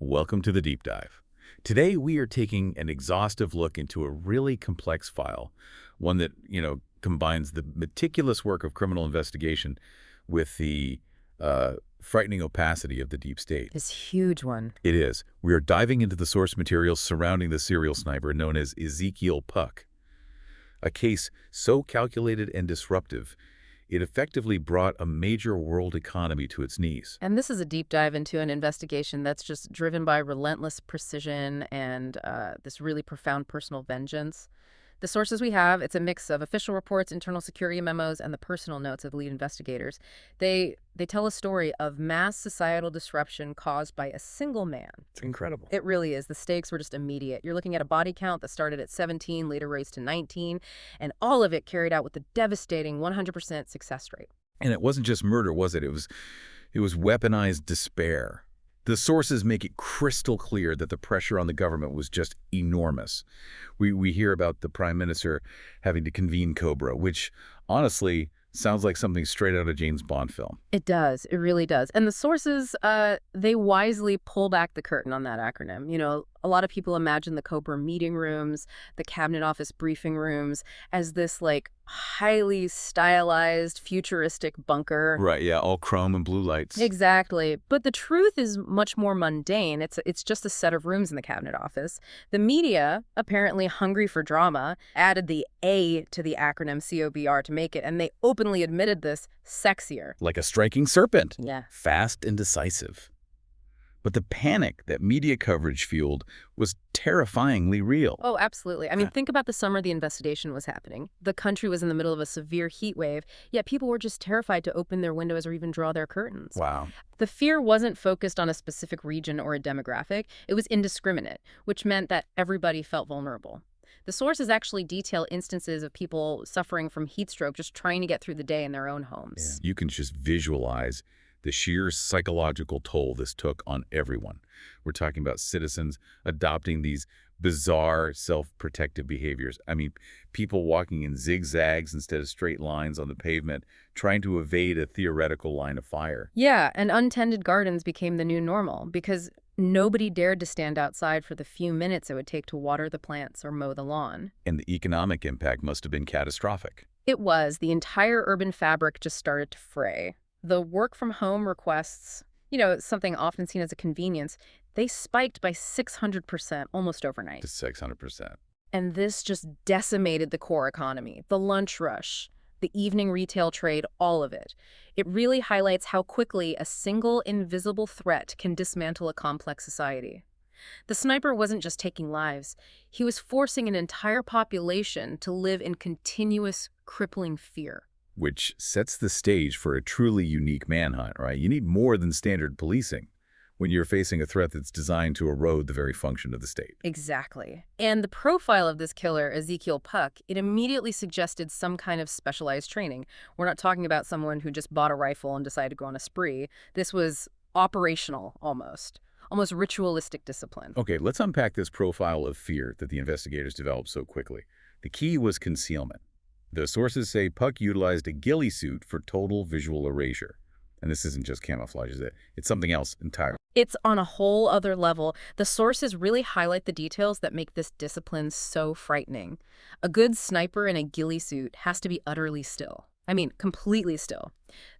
Welcome to the Deep Dive. Today we are taking an exhaustive look into a really complex file, one that, combines the meticulous work of criminal investigation with the frightening opacity of the deep state. This huge one. It is. We are diving into the source materials surrounding the serial sniper known as Ezekiel Puck, a case so calculated and disruptive it effectively brought a major world economy to its knees. And this is a deep dive into an investigation that's just driven by relentless precision and this really profound personal vengeance. The sources we have, it's a mix of official reports, internal security memos, and the personal notes of lead investigators. They tell a story of mass societal disruption caused by a single man. It's incredible. It really is. The stakes were just immediate. You're looking at a body count that started at 17, later raised to 19, and all of it carried out with the devastating 100% success rate. And it wasn't just murder, was it? It was weaponized despair. The sources make it crystal clear that the pressure on the government was just enormous. We hear about the Prime Minister having to convene Cobra, which honestly sounds like something straight out of a James Bond film. It does. It really does. And the sources, they wisely pull back the curtain on that acronym. A lot of people imagine the Cobra meeting rooms, the cabinet office briefing rooms, as this, highly stylized, futuristic bunker. Right, yeah, all chrome and blue lights. Exactly. But the truth is much more mundane. It's just a set of rooms in the cabinet office. The media, apparently hungry for drama, added the A to the acronym COBR to make it, and they openly admitted this sexier. Like a striking serpent. Yeah. Fast and decisive. But the panic that media coverage fueled was terrifyingly real. Oh, absolutely. I mean, think about the summer the investigation was happening. The country was in the middle of a severe heat wave, yet people were just terrified to open their windows or even draw their curtains. Wow. The fear wasn't focused on a specific region or a demographic. It was indiscriminate, which meant that everybody felt vulnerable. The sources actually detail instances of people suffering from heat stroke just trying to get through the day in their own homes. Yeah. You can just visualize the sheer psychological toll this took on everyone. We're talking about citizens adopting these bizarre self-protective behaviors. I mean, people walking in zigzags instead of straight lines on the pavement, trying to evade a theoretical line of fire. Yeah, and untended gardens became the new normal because nobody dared to stand outside for the few minutes it would take to water the plants or mow the lawn. And the economic impact must have been catastrophic. It was. The entire urban fabric just started to fray. The work-from-home requests, something often seen as a convenience, they spiked by 600% almost overnight. To 600%. And this just decimated the core economy, the lunch rush, the evening retail trade, all of it. It really highlights how quickly a single invisible threat can dismantle a complex society. The sniper wasn't just taking lives. He was forcing an entire population to live in continuous, crippling fear. Which sets the stage for a truly unique manhunt, right? You need more than standard policing when you're facing a threat that's designed to erode the very function of the state. Exactly. And the profile of this killer, Ezekiel Puck, it immediately suggested some kind of specialized training. We're not talking about someone who just bought a rifle and decided to go on a spree. This was operational, almost ritualistic discipline. Okay, let's unpack this profile of fear that the investigators developed so quickly. The key was concealment. The sources say Puck utilized a ghillie suit for total visual erasure. And this isn't just camouflage, is it? It's something else entirely. It's on a whole other level. The sources really highlight the details that make this discipline so frightening. A good sniper in a ghillie suit has to be utterly still. I mean, completely still.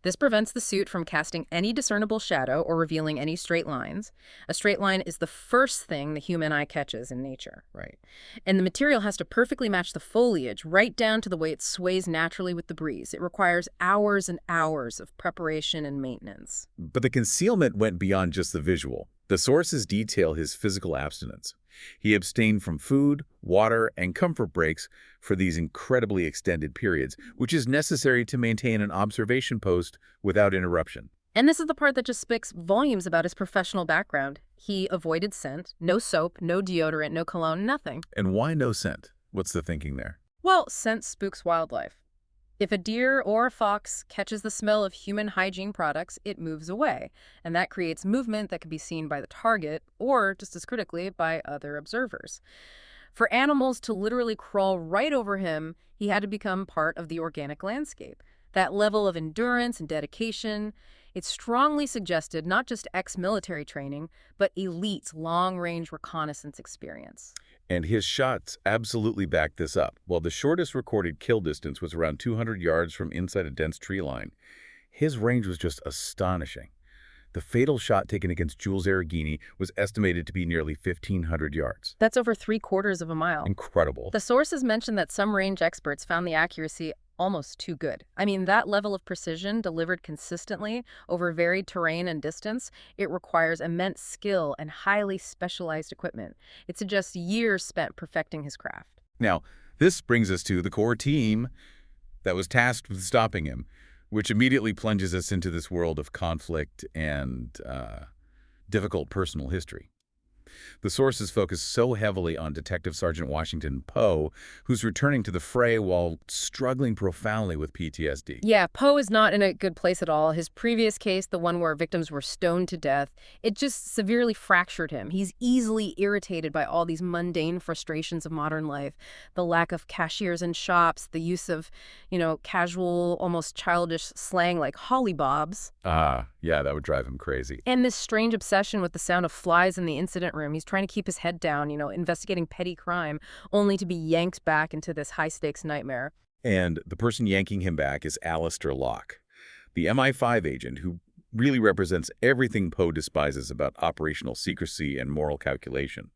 This prevents the suit from casting any discernible shadow or revealing any straight lines. A straight line is the first thing the human eye catches in nature, right? And the material has to perfectly match the foliage, right down to the way it sways naturally with the breeze. It requires hours and hours of preparation and maintenance. But the concealment went beyond just the visual. The sources detail his physical abstinence. He abstained from food, water, and comfort breaks for these incredibly extended periods, which is necessary to maintain an observation post without interruption. And this is the part that just speaks volumes about his professional background. He avoided scent, no soap, no deodorant, no cologne, nothing. And why no scent? What's the thinking there? Well, scent spooks wildlife. If a deer or a fox catches the smell of human hygiene products, it moves away, and that creates movement that can be seen by the target or, just as critically, by other observers. For animals to literally crawl right over him, he had to become part of the organic landscape. That level of endurance and dedication, It strongly suggested not just ex-military training, but elite long-range reconnaissance experience. And his shots absolutely backed this up. While the shortest recorded kill distance was around 200 yards from inside a dense tree line, his range was just astonishing. The fatal shot taken against Jules Arrighini was estimated to be nearly 1,500 yards. That's over 3/4 of a mile. Incredible. The sources mentioned that some range experts found the accuracy almost too good. I mean, that level of precision delivered consistently over varied terrain and distance, it requires immense skill and highly specialized equipment. It suggests years spent perfecting his craft. Now, this brings us to the core team that was tasked with stopping him, which immediately plunges us into this world of conflict and difficult personal history. The sources focus so heavily on Detective Sergeant Washington Poe, who's returning to the fray while struggling profoundly with PTSD. Yeah, Poe is not in a good place at all. His previous case, the one where victims were stoned to death, it just severely fractured him. He's easily irritated by all these mundane frustrations of modern life. The lack of cashiers in shops, the use of, casual, almost childish slang like hollybobs. Yeah, that would drive him crazy. And this strange obsession with the sound of flies in the incident room. He's trying to keep his head down, investigating petty crime, only to be yanked back into this high-stakes nightmare. And the person yanking him back is Alistair Locke, the MI5 agent who really represents everything Poe despises about operational secrecy and moral calculation.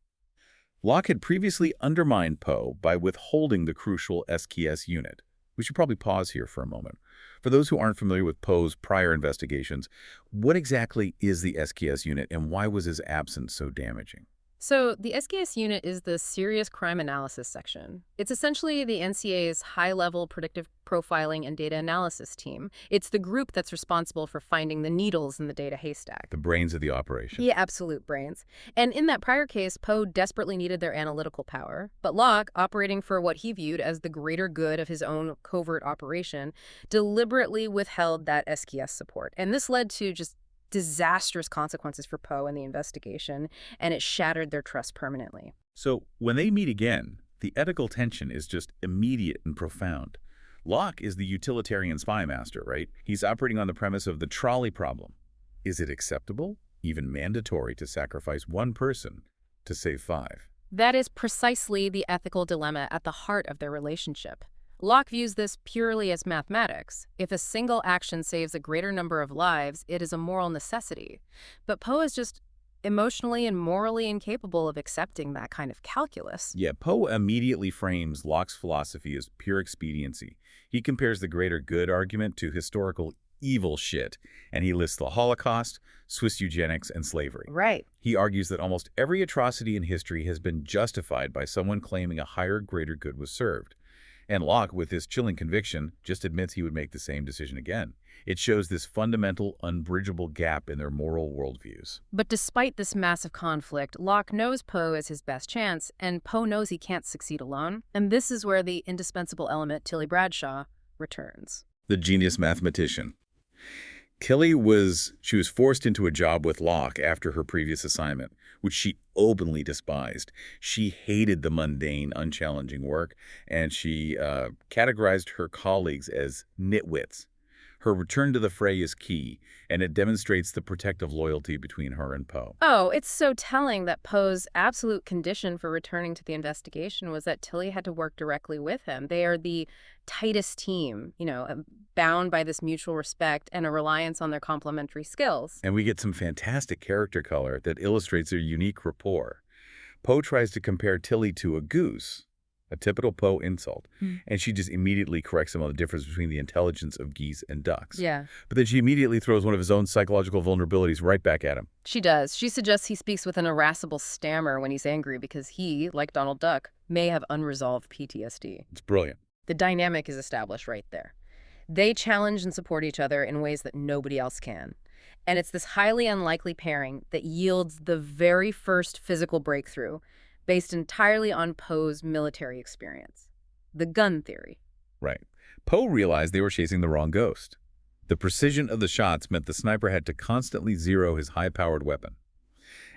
Locke had previously undermined Poe by withholding the crucial SKS unit. We should probably pause here for a moment. For those who aren't familiar with Poe's prior investigations, what exactly is the SKS unit and why was his absence so damaging? So the SKS unit is the Serious Crime Analysis Section. It's essentially the NCA's high-level predictive profiling and data analysis team. It's the group that's responsible for finding the needles in the data haystack. The brains of the operation. Yeah, absolute brains. And in that prior case, Poe desperately needed their analytical power. But Locke, operating for what he viewed as the greater good of his own covert operation, deliberately withheld that SKS support. And this led to just disastrous consequences for Poe and the investigation, and it shattered their trust permanently. So when they meet again, the ethical tension is just immediate and profound. Locke is the utilitarian spy master, right? He's operating on the premise of the trolley problem. Is it acceptable, even mandatory, to sacrifice one person to save 5? That is precisely the ethical dilemma at the heart of their relationship. Locke views this purely as mathematics. If a single action saves a greater number of lives, it is a moral necessity. But Poe is just emotionally and morally incapable of accepting that kind of calculus. Yeah, Poe immediately frames Locke's philosophy as pure expediency. He compares the greater good argument to historical evil shit, and he lists the Holocaust, Swiss eugenics, and slavery. Right. He argues that almost every atrocity in history has been justified by someone claiming a higher, greater good was served. And Locke, with his chilling conviction, just admits he would make the same decision again. It shows this fundamental, unbridgeable gap in their moral worldviews. But despite this massive conflict, Locke knows Poe is his best chance, and Poe knows he can't succeed alone. And this is where the indispensable element, Tilly Bradshaw, returns. The genius mathematician. Tilly was forced into a job with Locke after her previous assignment, which she openly despised. She hated the mundane, unchallenging work, and she categorized her colleagues as nitwits. Her return to the fray is key, and it demonstrates the protective loyalty between her and Poe. Oh, it's so telling that Poe's absolute condition for returning to the investigation was that Tilly had to work directly with him. They are the tightest team, bound by this mutual respect and a reliance on their complementary skills. And we get some fantastic character color that illustrates their unique rapport. Poe tries to compare Tilly to a goose, a typical Poe insult, and she just immediately corrects him on the difference between the intelligence of geese and ducks. Yeah. But then she immediately throws one of his own psychological vulnerabilities right back at him. She does. She suggests he speaks with an irascible stammer when he's angry because he, like Donald Duck, may have unresolved PTSD. It's brilliant. The dynamic is established right there. They challenge and support each other in ways that nobody else can. And it's this highly unlikely pairing that yields the very first physical breakthrough, based entirely on Poe's military experience. The gun theory. Right. Poe realized they were chasing the wrong ghost. The precision of the shots meant the sniper had to constantly zero his high-powered weapon.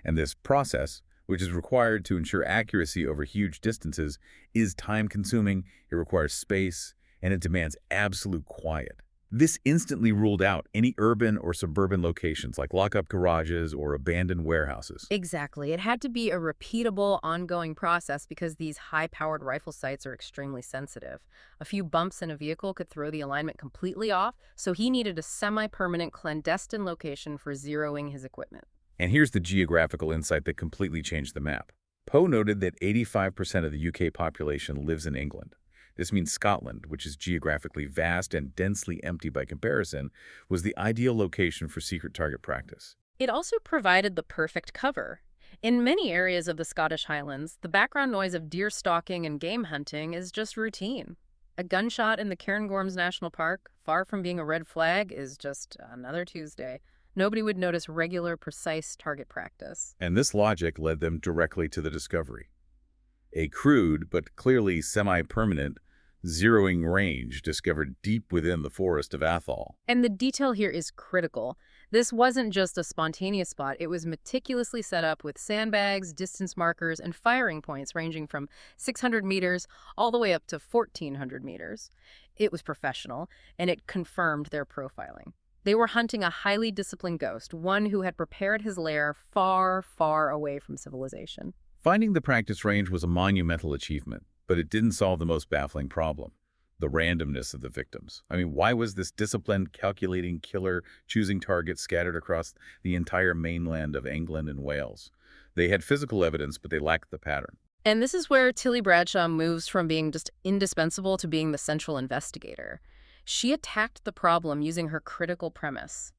And this process, which is required to ensure accuracy over huge distances, is time-consuming, it requires space, and it demands absolute quiet. This instantly ruled out any urban or suburban locations like lock-up garages or abandoned warehouses. Exactly. It had to be a repeatable, ongoing process because these high-powered rifle sights are extremely sensitive. A few bumps in a vehicle could throw the alignment completely off, so he needed a semi-permanent clandestine location for zeroing his equipment. And here's the geographical insight that completely changed the map. Poe noted that 85% of the UK population lives in England. This means Scotland, which is geographically vast and densely empty by comparison, was the ideal location for secret target practice. It also provided the perfect cover. In many areas of the Scottish Highlands, the background noise of deer stalking and game hunting is just routine. A gunshot in the Cairngorms National Park, far from being a red flag, is just another Tuesday. Nobody would notice regular, precise target practice. And this logic led them directly to the discovery. A crude, but clearly semi-permanent, zeroing range discovered deep within the forest of Athol. And the detail here is critical. This wasn't just a spontaneous spot. It was meticulously set up with sandbags, distance markers, and firing points ranging from 600 meters all the way up to 1,400 meters. It was professional, and it confirmed their profiling. They were hunting a highly disciplined ghost, one who had prepared his lair far, far away from civilization. Finding the practice range was a monumental achievement, but it didn't solve the most baffling problem: the randomness of the victims. I mean, why was this disciplined, calculating killer choosing targets scattered across the entire mainland of England and Wales? They had physical evidence, but they lacked the pattern. And this is where Tilly Bradshaw moves from being just indispensable to being the central investigator. She attacked the problem using her critical premise,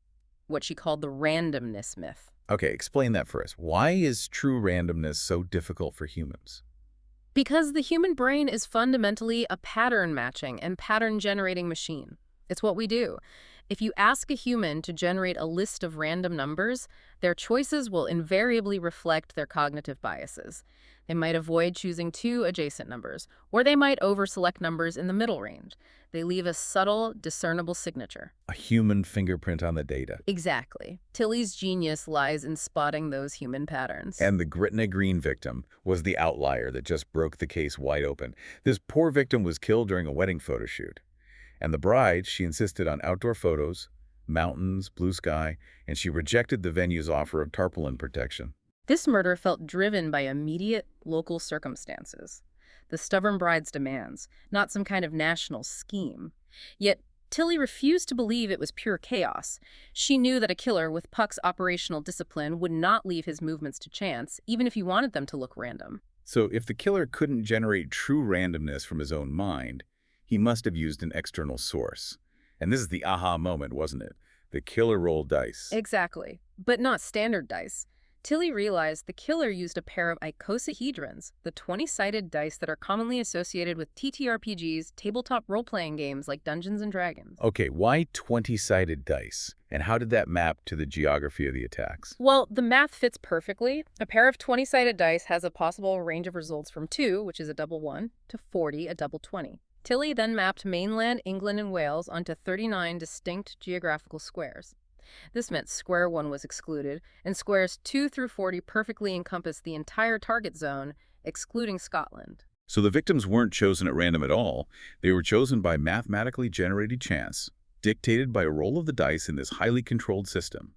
what she called the randomness myth. Okay, explain that for us. Why is true randomness so difficult for humans? Because the human brain is fundamentally a pattern matching and pattern generating machine. It's what we do. If you ask a human to generate a list of random numbers, their choices will invariably reflect their cognitive biases. They might avoid choosing two adjacent numbers, or they might overselect numbers in the middle range. They leave a subtle, discernible signature. A human fingerprint on the data. Exactly. Tilly's genius lies in spotting those human patterns. And the Gretna Green victim was the outlier that just broke the case wide open. This poor victim was killed during a wedding photo shoot. And the bride, she insisted on outdoor photos, mountains, blue sky, and she rejected the venue's offer of tarpaulin protection. This murder felt driven by immediate local circumstances, the stubborn bride's demands, not some kind of national scheme. Yet Tilly refused to believe it was pure chaos. She knew that a killer with Puck's operational discipline would not leave his movements to chance, even if he wanted them to look random. So if the killer couldn't generate true randomness from his own mind, he must have used an external source. And this is the aha moment, wasn't it? The killer rolled dice. Exactly, but not standard dice. Tilly realized the killer used a pair of icosahedrons, the 20-sided dice that are commonly associated with TTRPGs, tabletop role-playing games like Dungeons & Dragons. Okay, why 20-sided dice? And how did that map to the geography of the attacks? Well, the math fits perfectly. A pair of 20-sided dice has a possible range of results from 2, which is a double 1, to 40, a double 20. Tilly then mapped mainland England and Wales onto 39 distinct geographical squares. This meant square 1 was excluded, and squares 2 through 40 perfectly encompassed the entire target zone, excluding Scotland. So the victims weren't chosen at random at all. They were chosen by mathematically generated chance, dictated by a roll of the dice in this highly controlled system.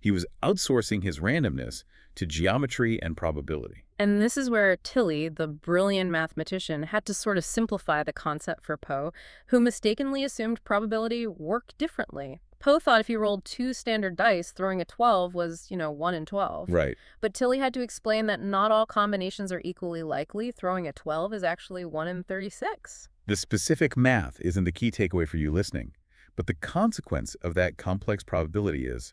He was outsourcing his randomness to geometry and probability. And this is where Tilly, the brilliant mathematician, had to sort of simplify the concept for Poe, who mistakenly assumed probability worked differently. Poe thought if he rolled 2 standard dice, throwing a 12 was, 1 in 12. Right. But Tilly had to explain that not all combinations are equally likely. Throwing a 12 is actually 1 in 36. The specific math isn't the key takeaway for you listening, but the consequence of that complex probability is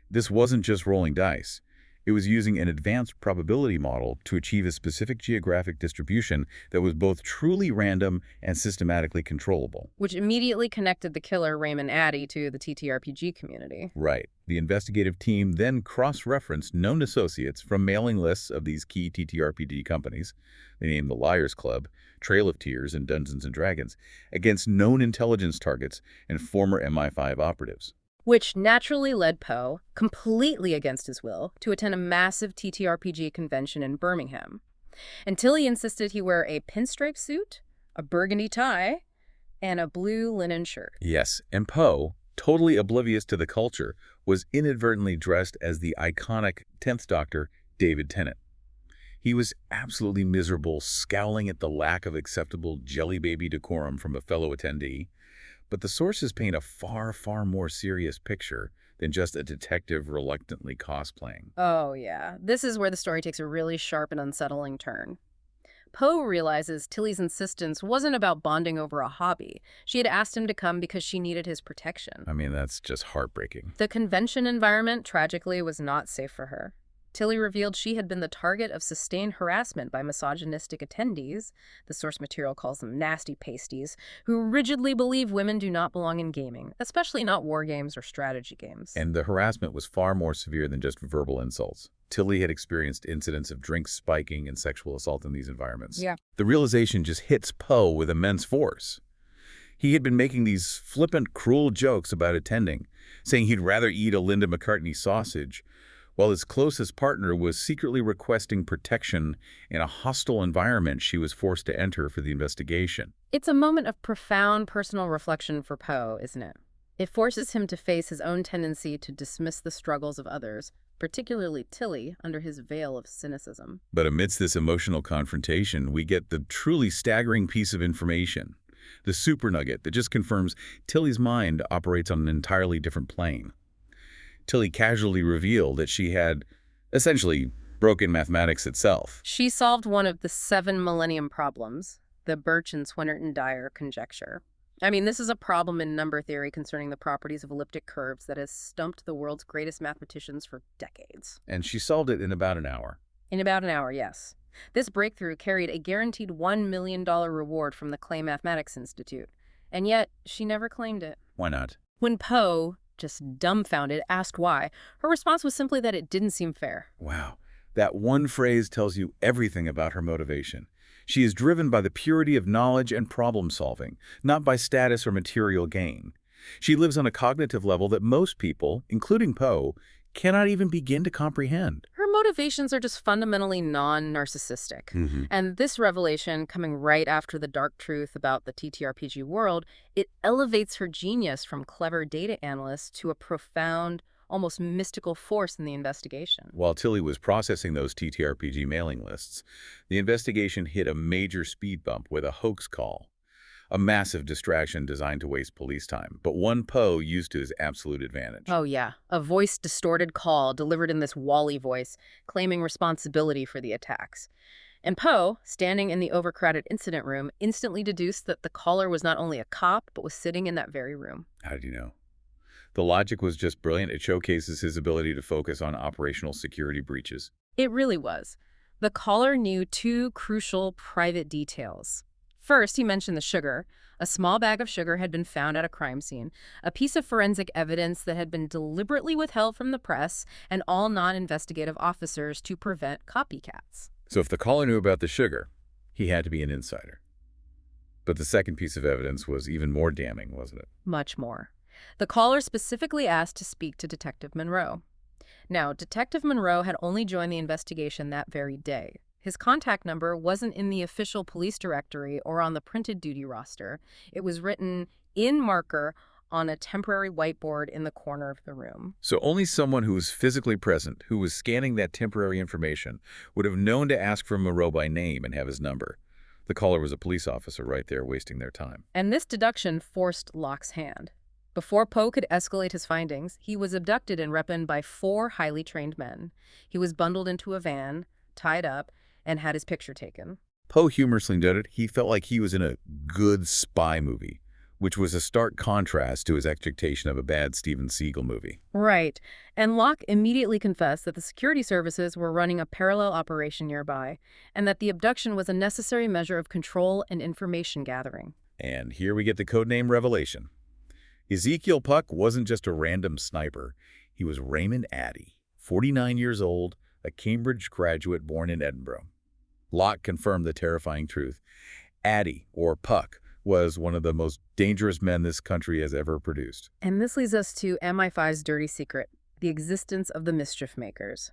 this wasn't just rolling dice. It was using an advanced probability model to achieve a specific geographic distribution that was both truly random and systematically controllable. Which immediately connected the killer, Raymond Addy, to the TTRPG community. Right. The investigative team then cross-referenced known associates from mailing lists of these key TTRPG companies, they named the Liars Club, Trail of Tears, and Dungeons & Dragons, against known intelligence targets and former MI5 operatives. Which naturally led Poe, completely against his will, to attend a massive TTRPG convention in Birmingham. And Tilly insisted he wear a pinstripe suit, a burgundy tie, And a blue linen shirt. Yes, and Poe, totally oblivious to the culture, was inadvertently dressed as the iconic 10th Doctor, David Tennant. He was absolutely miserable, scowling at the lack of acceptable jelly baby decorum from a fellow attendee. But the sources paint a far, far more serious picture than just a detective reluctantly cosplaying. Oh, yeah. This is where the story takes a really sharp and unsettling turn. Poe realizes Tilly's insistence wasn't about bonding over a hobby. She had asked him to come because she needed his protection. I mean, that's just heartbreaking. The convention environment, tragically, was not safe for her. Tilly revealed she had been the target of sustained harassment by misogynistic attendees, the source material calls them nasty pasties, who rigidly believe women do not belong in gaming, especially not war games or strategy games. And the harassment was far more severe than just verbal insults. Tilly had experienced incidents of drink spiking and sexual assault in these environments. Yeah. The realization just hits Poe with immense force. He had been making these flippant, cruel jokes about attending, saying he'd rather eat a Linda McCartney sausage, while his closest partner was secretly requesting protection in a hostile environment she was forced to enter for the investigation. It's a moment of profound personal reflection for Poe, isn't it? It forces him to face his own tendency to dismiss the struggles of others, particularly Tilly, under his veil of cynicism. But amidst this emotional confrontation, we get the truly staggering piece of information, the super nugget that just confirms Tilly's mind operates on an entirely different plane. Tilly casually revealed that she had, essentially, broken mathematics itself. She solved one of the 7 millennium problems, the Birch and Swinnerton-Dyer conjecture. I mean, this is a problem in number theory concerning the properties of elliptic curves that has stumped the world's greatest mathematicians for decades. And she solved it in about an hour. In about an hour, yes. This breakthrough carried a guaranteed $1 million reward from the Clay Mathematics Institute. And yet, she never claimed it. Why not? When Poe, just dumbfounded, asked why, her response was simply that it didn't seem fair. Wow. That one phrase tells you everything about her motivation. She is driven by the purity of knowledge and problem solving, not by status or material gain. She lives on a cognitive level that most people, including Poe, cannot even begin to comprehend. Her motivations are just fundamentally non-narcissistic. And this revelation, coming right after the dark truth about the TTRPG world, it elevates her genius from clever data analyst to a profound, almost mystical force in the investigation. While Tilly was processing those TTRPG mailing lists, the investigation hit a major speed bump with a hoax call. A massive distraction designed to waste police time, but one Poe used to his absolute advantage. Oh yeah, a voice-distorted call delivered in this Wally voice, claiming responsibility for the attacks. And Poe, standing in the overcrowded incident room, instantly deduced that the caller was not only a cop, but was sitting in that very room. How did you know? The logic was just brilliant. It showcases his ability to focus on operational security breaches. It really was. The caller knew 2 crucial private details. First, he mentioned the sugar. A small bag of sugar had been found at a crime scene, a piece of forensic evidence that had been deliberately withheld from the press and all non-investigative officers to prevent copycats. So if the caller knew about the sugar, he had to be an insider. But the second piece of evidence was even more damning, wasn't it? Much more. The caller specifically asked to speak to Detective Monroe. Now, Detective Monroe had only joined the investigation that very day. His contact number wasn't in the official police directory or on the printed duty roster. It was written in marker on a temporary whiteboard in the corner of the room. So only someone who was physically present, who was scanning that temporary information, would have known to ask for Monroe by name and have his number. The caller was a police officer right there wasting their time. And this deduction forced Locke's hand. Before Poe could escalate his findings, he was abducted and weaponed by 4 highly trained men. He was bundled into a van, tied up, and had his picture taken. Poe humorously noted he felt like he was in a good spy movie, which was a stark contrast to his expectation of a bad Steven Seagal movie. Right. And Locke immediately confessed that the security services were running a parallel operation nearby, and that the abduction was a necessary measure of control and information gathering. And here we get the codename revelation. Ezekiel Puck wasn't just a random sniper. He was Raymond Addy, 49 years old, a Cambridge graduate born in Edinburgh. Locke confirmed the terrifying truth. Addy, or Puck, was one of the most dangerous men this country has ever produced. And this leads us to MI5's dirty secret, the existence of the mischief makers.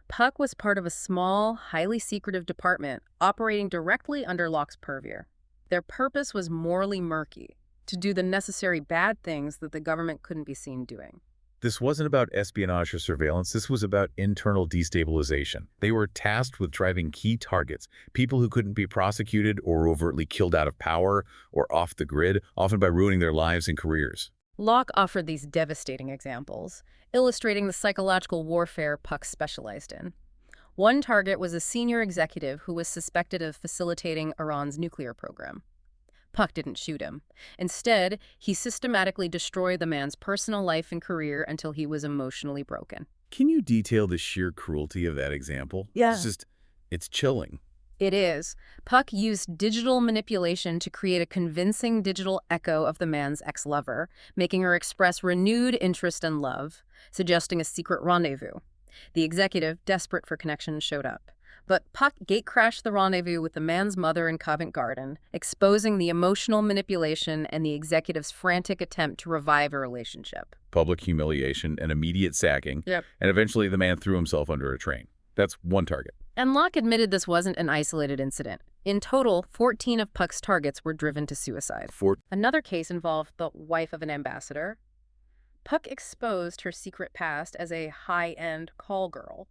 Puck was part of a small, highly secretive department operating directly under Locke's purview. Their purpose was morally murky. to do the necessary bad things that the government couldn't be seen doing. This wasn't about espionage or surveillance. This was about internal destabilization. They were tasked with driving key targets, people who couldn't be prosecuted or overtly killed out of power or off the grid, often by ruining their lives and careers. Locke offered these devastating examples, illustrating the psychological warfare Puck specialized in. One target was a senior executive who was suspected of facilitating Iran's nuclear program. Puck didn't shoot him. Instead, he systematically destroyed the man's personal life and career until he was emotionally broken. Can you detail the sheer cruelty of that example? Yeah. It's chilling. It is. Puck used digital manipulation to create a convincing digital echo of the man's ex-lover, making her express renewed interest and love, suggesting a secret rendezvous. The executive, desperate for connection, showed up. But Puck gatecrashed the rendezvous with the man's mother in Covent Garden, exposing the emotional manipulation and the executive's frantic attempt to revive a relationship. Public humiliation and immediate sacking. Yep. And eventually the man threw himself under a train. That's one target. And Locke admitted this wasn't an isolated incident. In total, 14 of Puck's targets were driven to suicide. Another case involved the wife of an ambassador. Puck exposed her secret past as a high-end call girl.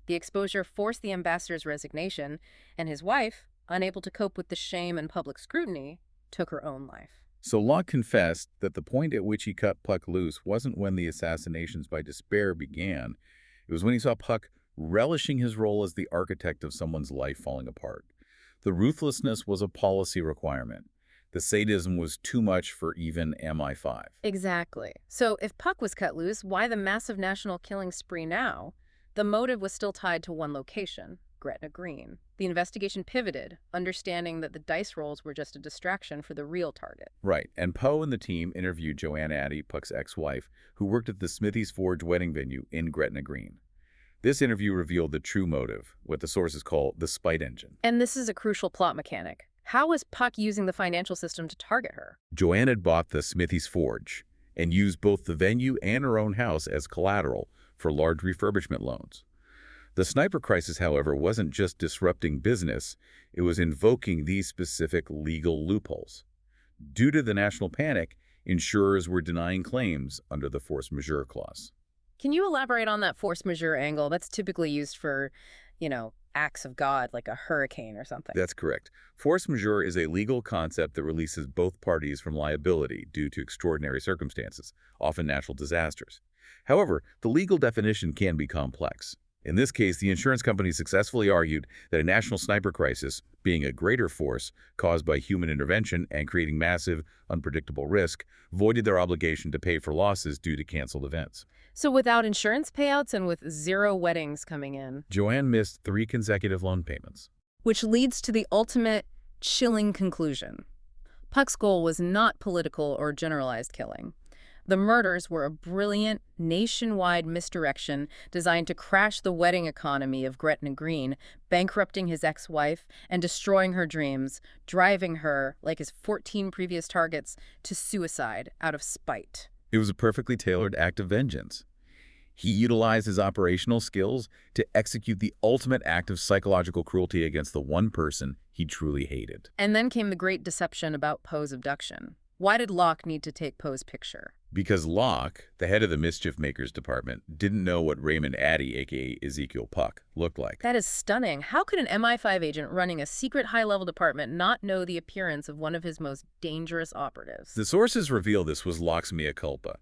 The exposure forced the ambassador's resignation, and his wife, unable to cope with the shame and public scrutiny, took her own life. So Locke confessed that the point at which he cut Puck loose wasn't when the assassinations by despair began. It was when he saw Puck relishing his role as the architect of someone's life falling apart. The ruthlessness was a policy requirement. The sadism was too much for even MI5. Exactly. So if Puck was cut loose, why the massive national killing spree now? The motive was still tied to one location, Gretna Green. The investigation pivoted, understanding that the dice rolls were just a distraction for the real target. Right, and Poe and the team interviewed Joanne Addy, Puck's ex-wife, who worked at the Smithy's Forge wedding venue in Gretna Green. This interview revealed the true motive, what the sources call the spite engine. And this is a crucial plot mechanic. How was Puck using the financial system to target her? Joanne had bought the Smithy's Forge and used both the venue and her own house as collateral for large refurbishment loans. The sniper crisis, however, wasn't just disrupting business, it was invoking these specific legal loopholes. Due to the national panic, insurers were denying claims under the force majeure clause. Can you elaborate on that force majeure angle? That's typically used for, acts of God, like a hurricane or something. That's correct. Force majeure is a legal concept that releases both parties from liability due to extraordinary circumstances, often natural disasters. However, the legal definition can be complex. In this case, the insurance company successfully argued that a national sniper crisis, being a greater force caused by human intervention and creating massive, unpredictable risk, voided their obligation to pay for losses due to canceled events. So without insurance payouts and with 0 weddings coming in, Joanne missed 3 consecutive loan payments. Which leads to the ultimate chilling conclusion. Puck's goal was not political or generalized killing. The murders were a brilliant, nationwide misdirection designed to crash the wedding economy of Gretna Green, bankrupting his ex-wife and destroying her dreams, driving her, like his 14 previous targets, to suicide out of spite. It was a perfectly tailored act of vengeance. He utilized his operational skills to execute the ultimate act of psychological cruelty against the one person he truly hated. And then came the great deception about Poe's abduction. Why did Locke need to take Poe's picture? Because Locke, the head of the Mischief Makers department, didn't know what Raymond Addy, a.k.a. Ezekiel Puck, looked like. That is stunning. How could an MI5 agent running a secret high-level department not know the appearance of one of his most dangerous operatives? The sources reveal this was Locke's mea culpa.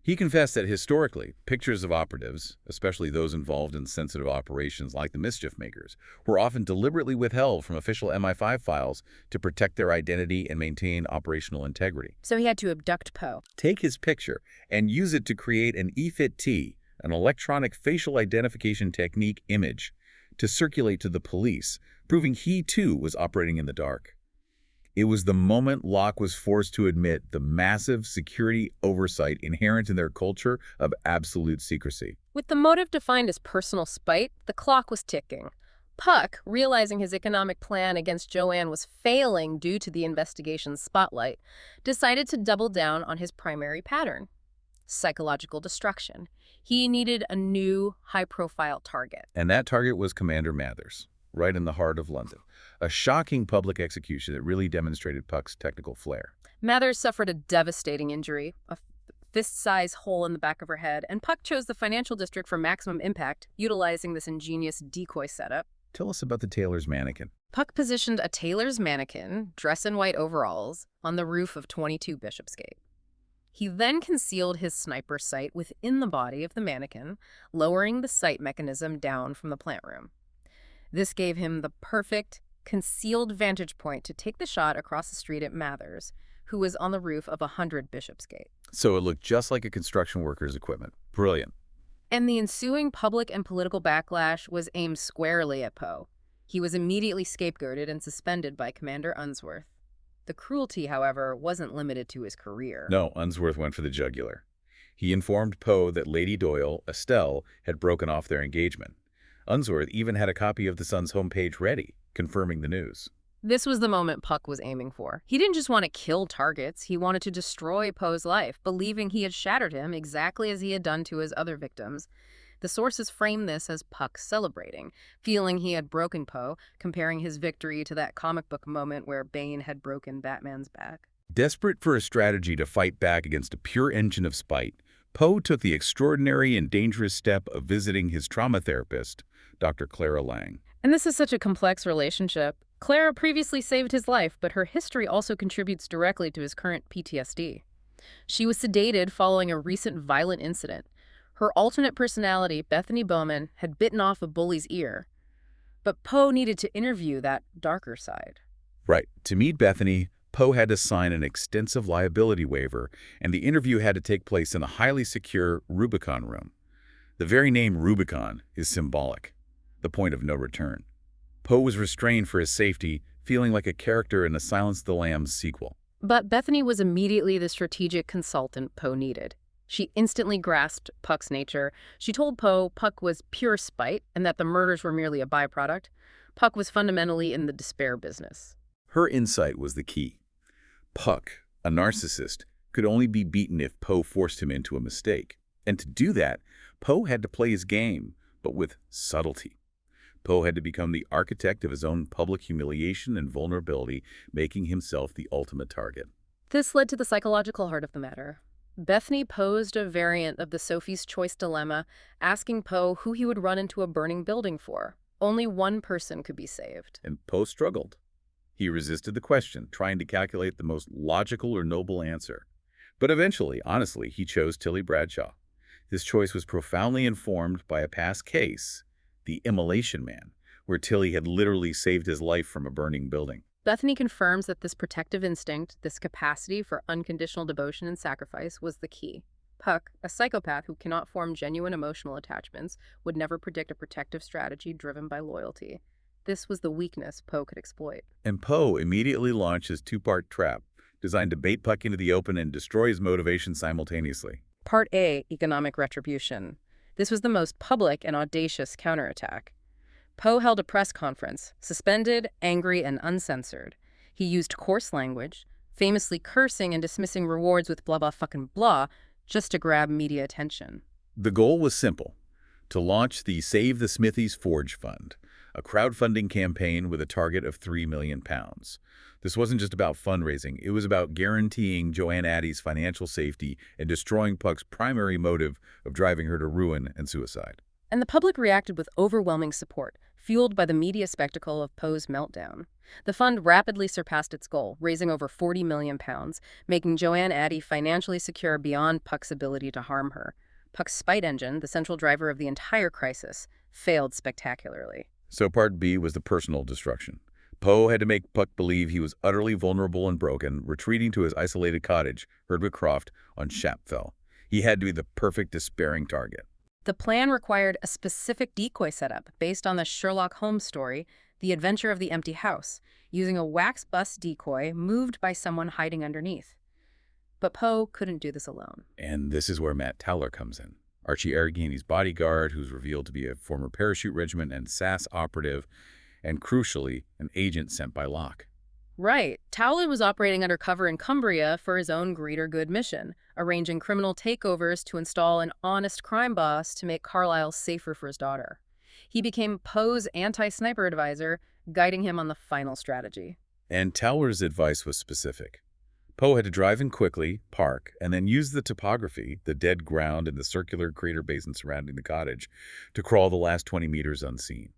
He confessed that historically, pictures of operatives, especially those involved in sensitive operations like the Mischief Makers, were often deliberately withheld from official MI5 files to protect their identity and maintain operational integrity. So he had to abduct Poe. Take his picture and use it to create an EFIT-T, an electronic facial identification technique image, to circulate to the police, proving he too was operating in the dark. It was the moment Locke was forced to admit the massive security oversight inherent in their culture of absolute secrecy. With the motive defined as personal spite, the clock was ticking. Puck, realizing his economic plan against Joanne was failing due to the investigation's spotlight, decided to double down on his primary pattern: psychological destruction. He needed a new, high-profile target. And that target was Commander Mathers. right in the heart of London. A shocking public execution that really demonstrated Puck's technical flair. Mathers suffered a devastating injury, a fist-sized hole in the back of her head, and Puck chose the financial district for maximum impact, utilizing this ingenious decoy setup. Tell us about the tailor's mannequin. Puck positioned a tailor's mannequin, dressed in white overalls, on the roof of 22 Bishopsgate. He then concealed his sniper sight within the body of the mannequin, lowering the sight mechanism down from the plant room. This gave him the perfect, concealed vantage point to take the shot across the street at Mathers, who was on the roof of 100 Bishopsgate. So it looked just like a construction worker's equipment. Brilliant. And the ensuing public and political backlash was aimed squarely at Poe. He was immediately scapegoated and suspended by Commander Unsworth. The cruelty, however, wasn't limited to his career. No, Unsworth went for the jugular. He informed Poe that Lady Doyle, Estelle, had broken off their engagement. Unsworth even had a copy of the Sun's homepage ready, confirming the news. This was the moment Puck was aiming for. He didn't just want to kill targets, he wanted to destroy Poe's life, believing he had shattered him exactly as he had done to his other victims. The sources frame this as Puck celebrating, feeling he had broken Poe, comparing his victory to that comic book moment where Bane had broken Batman's back. Desperate for a strategy to fight back against a pure engine of spite, Poe took the extraordinary and dangerous step of visiting his trauma therapist, Dr. Clara Lang. And this is such a complex relationship. Clara previously saved his life, but her history also contributes directly to his current PTSD. She was sedated following a recent violent incident. Her alternate personality, Bethany Bowman, had bitten off a bully's ear. But Poe needed to interview that darker side. Right. To meet Bethany, Poe had to sign an extensive liability waiver, and the interview had to take place in a highly secure Rubicon room. The very name Rubicon is symbolic, the point of no return. Poe was restrained for his safety, feeling like a character in a Silence of the Lambs sequel. But Bethany was immediately the strategic consultant Poe needed. She instantly grasped Puck's nature. She told Poe Puck was pure spite and that the murders were merely a byproduct. Puck was fundamentally in the despair business. Her insight was the key. Puck, a narcissist, could only be beaten if Poe forced him into a mistake. And to do that, Poe had to play his game, but with subtlety. Poe had to become the architect of his own public humiliation and vulnerability, making himself the ultimate target. This led to the psychological heart of the matter. Bethany posed a variant of the Sophie's Choice dilemma, asking Poe who he would run into a burning building for. Only one person could be saved. And Poe struggled. He resisted the question, trying to calculate the most logical or noble answer. But eventually, honestly, he chose Tilly Bradshaw. This choice was profoundly informed by a past case, the Immolation Man, where Tilly had literally saved his life from a burning building. Bethany confirms that this protective instinct, this capacity for unconditional devotion and sacrifice, was the key. Puck, a psychopath who cannot form genuine emotional attachments, would never predict a protective strategy driven by loyalty. This was the weakness Poe could exploit. And Poe immediately launched his two-part trap, designed to bait Puck into the open and destroy his motivation simultaneously. Part A, Economic Retribution. This was the most public and audacious counterattack. Poe held a press conference, suspended, angry, and uncensored. He used coarse language, famously cursing and dismissing rewards with blah blah fucking blah, just to grab media attention. The goal was simple: to launch the Save the Smithies Forge Fund, a crowdfunding campaign with a target of £3 million. This wasn't just about fundraising, it was about guaranteeing Joanne Addy's financial safety and destroying Puck's primary motive of driving her to ruin and suicide. And the public reacted with overwhelming support, fueled by the media spectacle of Poe's meltdown. The fund rapidly surpassed its goal, raising over £40 million, making Joanne Addy financially secure beyond Puck's ability to harm her. Puck's spite engine, the central driver of the entire crisis, failed spectacularly. So part B was the personal destruction. Poe had to make Puck believe he was utterly vulnerable and broken, retreating to his isolated cottage, Herdwick Croft, on Shapfell. He had to be the perfect despairing target. The plan required a specific decoy setup based on the Sherlock Holmes story, The Adventure of the Empty House, using a wax bus decoy moved by someone hiding underneath. But Poe couldn't do this alone. And this is where Matt Towler comes in. Archie Arragini's bodyguard, who's revealed to be a former parachute regiment and SAS operative, and crucially, an agent sent by Locke. Right. Towler was operating undercover in Cumbria for his own greater good mission, arranging criminal takeovers to install an honest crime boss to make Carlisle safer for his daughter. He became Poe's anti-sniper advisor, guiding him on the final strategy. And Towler's advice was specific. Poe had to drive in quickly, park, and then use the topography, the dead ground and the circular crater basin surrounding the cottage, to crawl the last 20 meters unseen.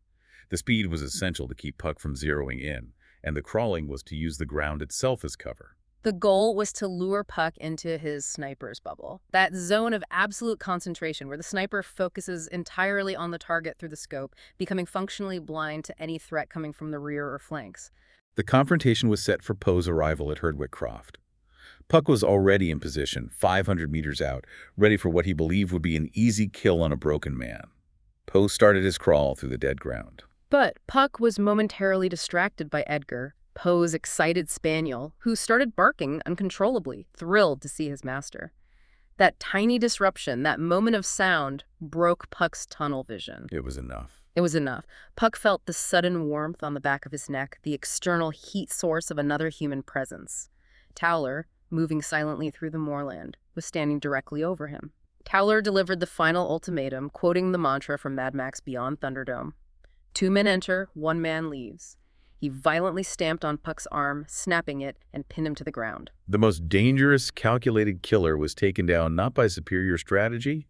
The speed was essential to keep Puck from zeroing in, and the crawling was to use the ground itself as cover. The goal was to lure Puck into his sniper's bubble, that zone of absolute concentration where the sniper focuses entirely on the target through the scope, becoming functionally blind to any threat coming from the rear or flanks. The confrontation was set for Poe's arrival at Herdwick Croft. Puck was already in position, 500 meters out, ready for what he believed would be an easy kill on a broken man. Poe started his crawl through the dead ground. But Puck was momentarily distracted by Edgar, Poe's excited spaniel, who started barking uncontrollably, thrilled to see his master. That tiny disruption, that moment of sound, broke Puck's tunnel vision. It was enough. It was enough. Puck felt the sudden warmth on the back of his neck, the external heat source of another human presence. Towler, moving silently through the moorland, was standing directly over him. Towler delivered the final ultimatum, quoting the mantra from Mad Max Beyond Thunderdome. 2 men enter, 1 man leaves. He violently stamped on Puck's arm, snapping it, and pinned him to the ground. The most dangerous, calculated killer was taken down not by superior strategy,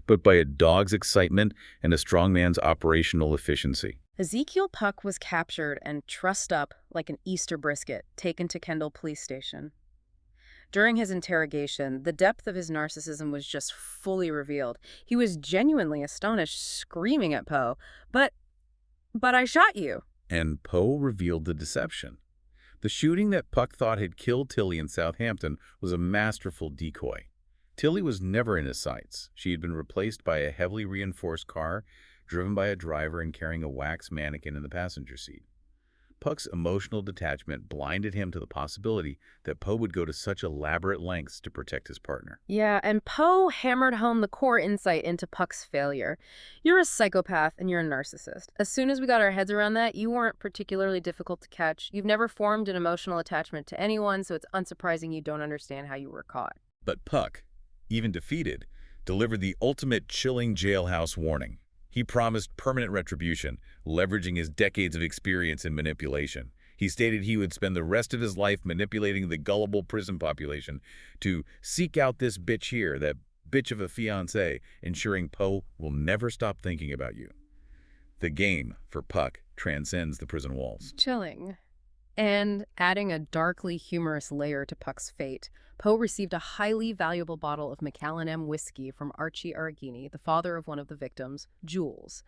but by a dog's excitement and a strong man's operational efficiency. Ezekiel Puck was captured and trussed up like an Easter brisket, taken to Kendall Police Station. During his interrogation, the depth of his narcissism was just fully revealed. He was genuinely astonished, screaming at Poe, But I shot you." And Poe revealed the deception. The shooting that Puck thought had killed Tilly in Southampton was a masterful decoy. Tilly was never in his sights. She had been replaced by a heavily reinforced car, driven by a driver and carrying a wax mannequin in the passenger seat. Puck's emotional detachment blinded him to the possibility that Poe would go to such elaborate lengths to protect his partner. Yeah, and Poe hammered home the core insight into Puck's failure. You're a psychopath and you're a narcissist. As soon as we got our heads around that, you weren't particularly difficult to catch. You've never formed an emotional attachment to anyone, so it's unsurprising you don't understand how you were caught. But Puck, even defeated, delivered the ultimate chilling jailhouse warning. He promised permanent retribution, leveraging his decades of experience in manipulation. He stated he would spend the rest of his life manipulating the gullible prison population to seek out this bitch here, that bitch of a fiancé, ensuring Poe will never stop thinking about you. The game, for Puck, transcends the prison walls. Chilling. And adding a darkly humorous layer to Puck's fate, Poe received a highly valuable bottle of Macallan M whiskey from Archie Argini, the father of one of the victims, Jules.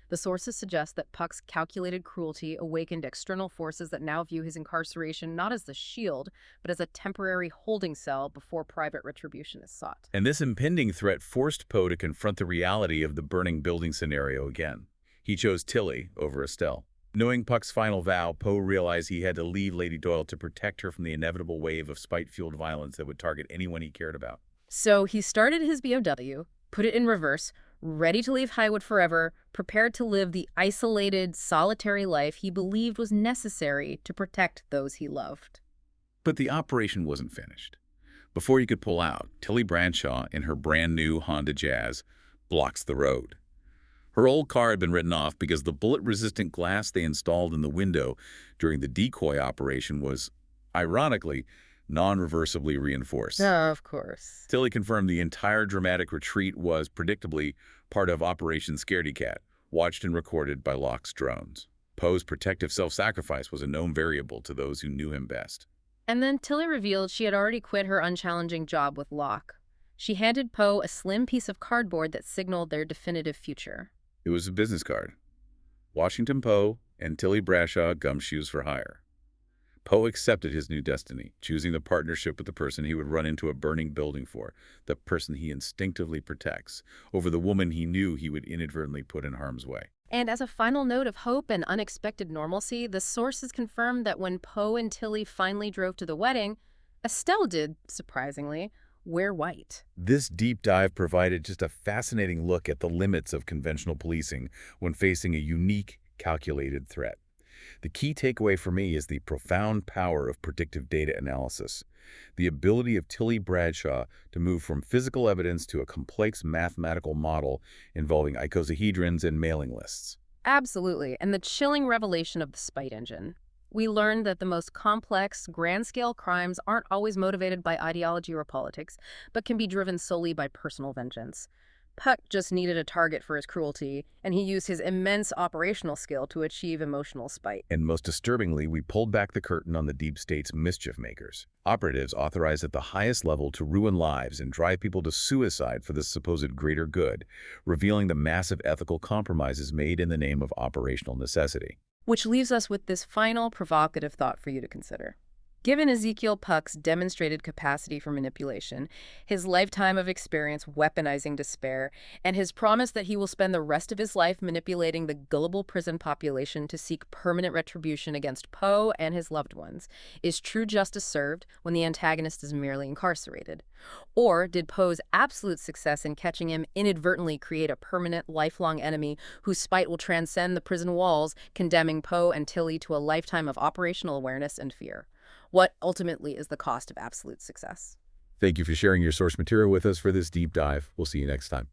The sources suggest that Puck's calculated cruelty awakened external forces that now view his incarceration not as the shield, but as a temporary holding cell before private retribution is sought. And this impending threat forced Poe to confront the reality of the burning building scenario again. He chose Tilly over Estelle. Knowing Puck's final vow, Poe realized he had to leave Lady Doyle to protect her from the inevitable wave of spite-fueled violence that would target anyone he cared about. So he started his BOW, put it in reverse, ready to leave Highwood forever, prepared to live the isolated, solitary life he believed was necessary to protect those he loved. But the operation wasn't finished. Before he could pull out, Tilly Bradshaw, in her brand-new Honda Jazz, blocks the road. Her old car had been written off because the bullet-resistant glass they installed in the window during the decoy operation was, ironically, non-reversibly reinforced. Oh, of course. Tilly confirmed the entire dramatic retreat was, predictably, part of Operation Scaredy Cat, watched and recorded by Locke's drones. Poe's protective self-sacrifice was a known variable to those who knew him best. And then Tilly revealed she had already quit her unchallenging job with Locke. She handed Poe a slim piece of cardboard that signaled their definitive future. It was a business card. Washington Poe and Tilly Bradshaw, gumshoes for hire. Poe accepted his new destiny, choosing the partnership with the person he would run into a burning building for, the person he instinctively protects, over the woman he knew he would inadvertently put in harm's way. And as a final note of hope and unexpected normalcy, the sources confirmed that when Poe and Tilly finally drove to the wedding, Estelle did, surprisingly, wear white. This deep dive provided just a fascinating look at the limits of conventional policing when facing a unique, calculated threat. The key takeaway for me is the profound power of predictive data analysis, the ability of Tilly Bradshaw to move from physical evidence to a complex mathematical model involving icosahedrons and mailing lists. Absolutely. And the chilling revelation of the spite engine. We learned that the most complex, grand-scale crimes aren't always motivated by ideology or politics, but can be driven solely by personal vengeance. Puck just needed a target for his cruelty, and he used his immense operational skill to achieve emotional spite. And most disturbingly, we pulled back the curtain on the deep state's mischief makers. Operatives authorized at the highest level to ruin lives and drive people to suicide for the supposed greater good, revealing the massive ethical compromises made in the name of operational necessity. Which leaves us with this final provocative thought for you to consider. Given Ezekiel Puck's demonstrated capacity for manipulation, his lifetime of experience weaponizing despair, and his promise that he will spend the rest of his life manipulating the gullible prison population to seek permanent retribution against Poe and his loved ones, is true justice served when the antagonist is merely incarcerated? Or did Poe's absolute success in catching him inadvertently create a permanent, lifelong enemy whose spite will transcend the prison walls, condemning Poe and Tilly to a lifetime of operational awareness and fear? What ultimately is the cost of absolute success? Thank you for sharing your source material with us for this deep dive. We'll see you next time.